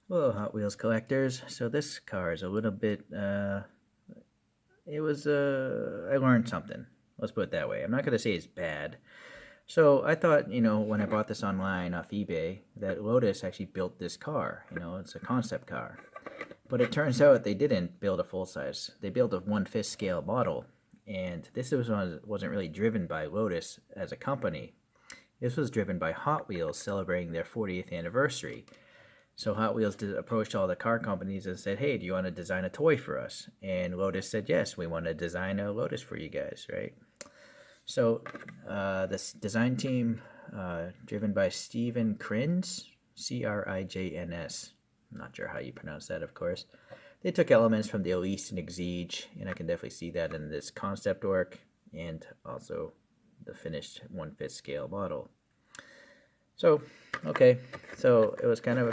Hello, Hot Wheels collectors. So this car is a little bit. I learned something. Let's put it that way. I'm not gonna say it's bad. So I thought, when I bought this online off eBay, that Lotus actually built this car. It's a concept car. But it turns out they didn't build a full size. They built a 1/5 scale model, and wasn't really driven by Lotus as a company. This was driven by Hot Wheels celebrating their 40th anniversary. So Hot Wheels approached all the car companies and said, "Hey, do you want to design a toy for us?" And Lotus said, "Yes, we want to design a Lotus for you guys, right?" So this design team, driven by Stephen Crins, Crijns. I'm not sure how you pronounce that, of course. They took elements from the Elise and Exige, and I can definitely see that in this concept work and also the finished 1/5 scale model. So, okay, so it was kind of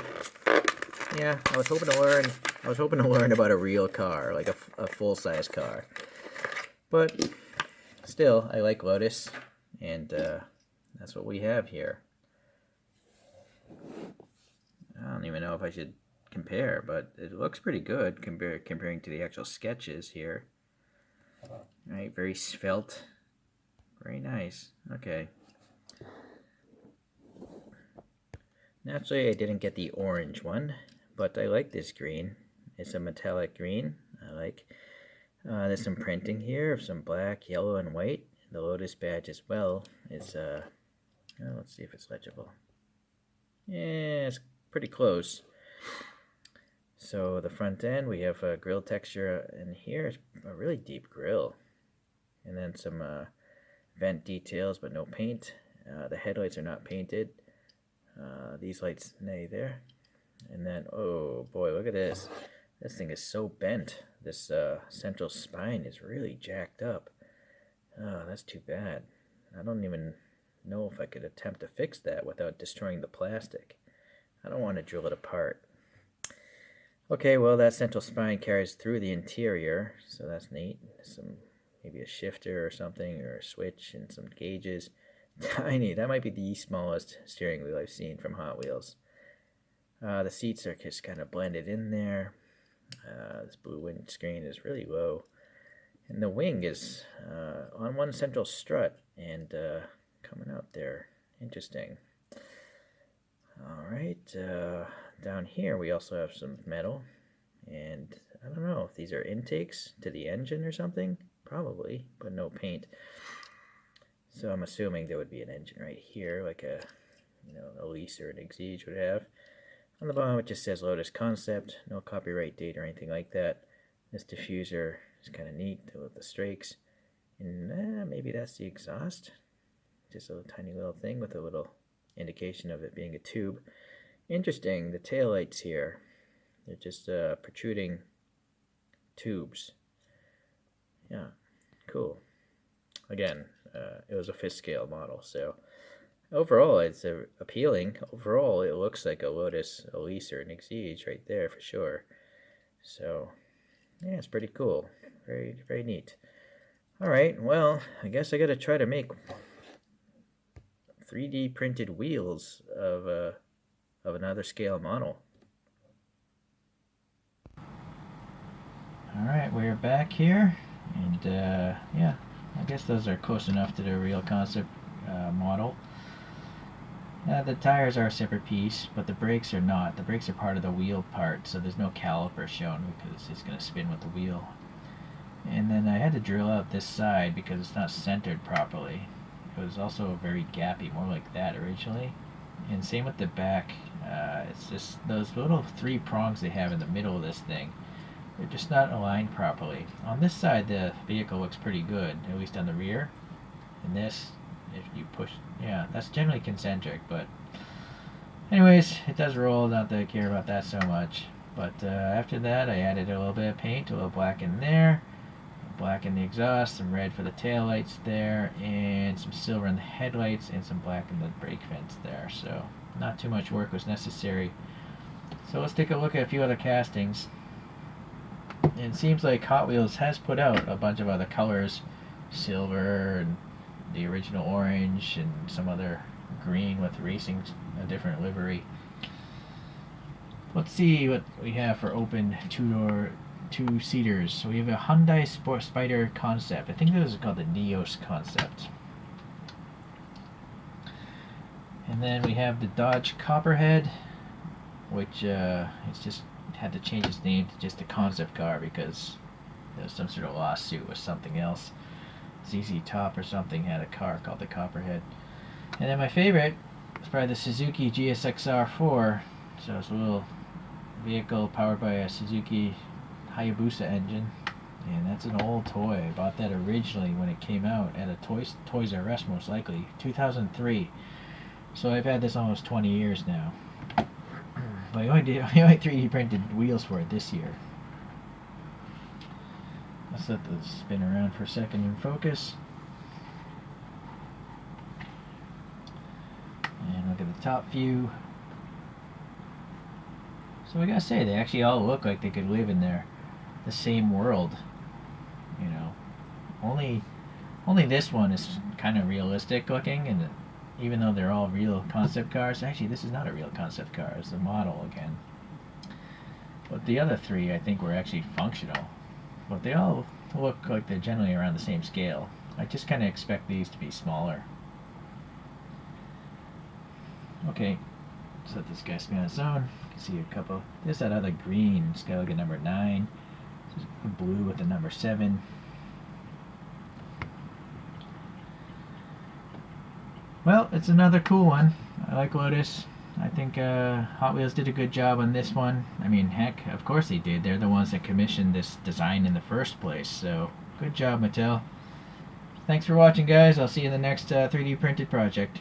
yeah, I was hoping to learn. I was hoping to learn about a real car, like a full size car. But still, I like Lotus, and that's what we have here. I don't even know if I should compare, but it looks pretty good comparing to the actual sketches here. Right, very svelte, very nice. Okay. Naturally, I didn't get the orange one, but I like this green. It's a metallic green. I like. There's some printing here of some black, yellow, and white. The Lotus badge as well. It's let's see if it's legible. Yeah, it's pretty close. So the front end, we have a grill texture in here. It's a really deep grill, and then some vent details, but no paint. The headlights are not painted. These lights, nay, there. And then, oh boy, look at this. This thing is so bent. This central spine is really jacked up. Oh, that's too bad. I don't even know if I could attempt to fix that without destroying the plastic. I don't want to drill it apart. Okay, well, that central spine carries through the interior, so that's neat. Maybe a shifter or something, or a switch and some gauges. Tiny. That might be the smallest steering wheel I've seen from Hot Wheels. The seats are just kind of blended in there. This blue windscreen is really low. And the wing is on one central strut and coming out there. Interesting. All right. Down here we also have some metal. And I don't know if these are intakes to the engine or something. Probably, but no paint. So I'm assuming there would be an engine right here, like a Elise or an Exige would have. On the bottom it just says Lotus Concept, no copyright date or anything like that. This diffuser is kind of neat with the strakes. And maybe that's the exhaust. Just a tiny little thing with a little indication of it being a tube. Interesting, the tail lights here. They're just protruding tubes. Yeah, cool. Again, it was a fifth scale model, so overall it's appealing. Overall, it looks like a Lotus Elise or an Exige right there for sure. So, yeah, it's pretty cool. Very, very neat. All right, well, I guess I gotta try to make 3D printed wheels of another scale model. All right, we're back here, and yeah, I guess those are close enough to the real concept model. The tires are a separate piece, but the brakes are not. The brakes are part of the wheel part, so there's no caliper shown because it's going to spin with the wheel. And then I had to drill out this side because it's not centered properly. It was also very gappy, more like that originally. And same with the back. It's just those little three prongs they have in the middle of this thing. They're just not aligned properly. On this side, the vehicle looks pretty good, at least on the rear. And this, if you push, yeah, that's generally concentric, but anyways, it does roll, not that I care about that so much. But after that, I added a little bit of paint, a little black in there, black in the exhaust, some red for the tail lights there, and some silver in the headlights, and some black in the brake vents there. So not too much work was necessary. So let's take a look at a few other castings. It seems like Hot Wheels has put out a bunch of other colors, silver and the original orange and some other green with racing a different livery. Let's see what we have for open two-door, two-seaters. So we have a Hyundai Spider Concept. I think this is called the Neos Concept. And then we have the Dodge Copperhead, which it's just had to change its name to just a concept car because there was some sort of lawsuit with something else. ZZ Top or something had a car called the Copperhead. And then my favorite is probably the Suzuki GSX-R4. So it's a little vehicle powered by a Suzuki Hayabusa engine. And that's an old toy. I bought that originally when it came out at a Toys R Us, most likely, 2003. So I've had this almost 20 years now. But I only 3D printed wheels for it this year. Let's let this spin around for a second in focus. And look at the top view. So I gotta say, they actually all look like they could live in the same world. You know, only this one is kind of realistic looking, and even though they're all real concept cars, actually this is not a real concept car, it's a model again. But the other three I think were actually functional. But they all look like they're generally around the same scale. I just kind of expect these to be smaller. Okay, let's let this guy spin on its own. You can see a couple. There's that other green. It's got like a number 9. This is blue with the number 7. Well, it's another cool one. I like Lotus. I think Hot Wheels did a good job on this one. I mean, heck, of course they did. They're the ones that commissioned this design in the first place. So, good job, Mattel. Thanks for watching, guys. I'll see you in the next 3D printed project.